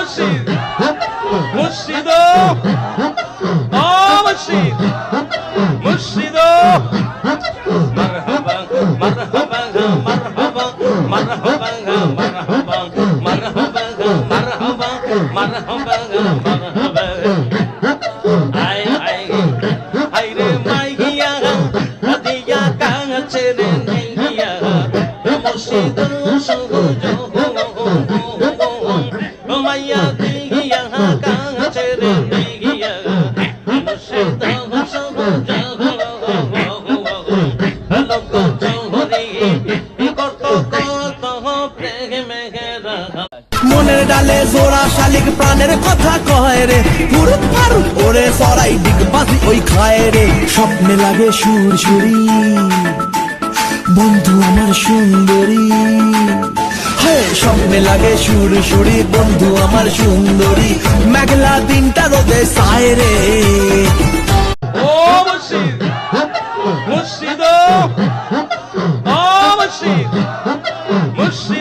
মুর্শিদ মুর্শিদ ও মুর্শিদ মুর্শিদ মারহাবা মারহাবা মারহাবা মারহাবা মারহাবা মারহাবা মারহাবা মারহাবা মারহাবা আয় আয় আয় রে মাইয়া আদিয়া কাছে রে মাইয়া মুর্শিদ সুজ মাইয়া দিয়া কাছে রে মাইয়া মুর্শিদ সুজ লোক চৌরি কত কত প্রেমে মনের ডালে জোড়া শালিক প্রাণের কথা কয় রে পুরুত ফারুক ওরে সরাই ডিগবাজি ওই খায় রে স্বপ্নে লাগে সুরসুরি বন্ধু আমার সুন্দরী হে স্বপ্নে লাগে সুরসুরি বন্ধু আমার সুন্দরী মেঘলা দিনটা রোদে সায় রে ও মুর্শিদ মুর্শিদ ও মুর্শিদ মুর্শিদ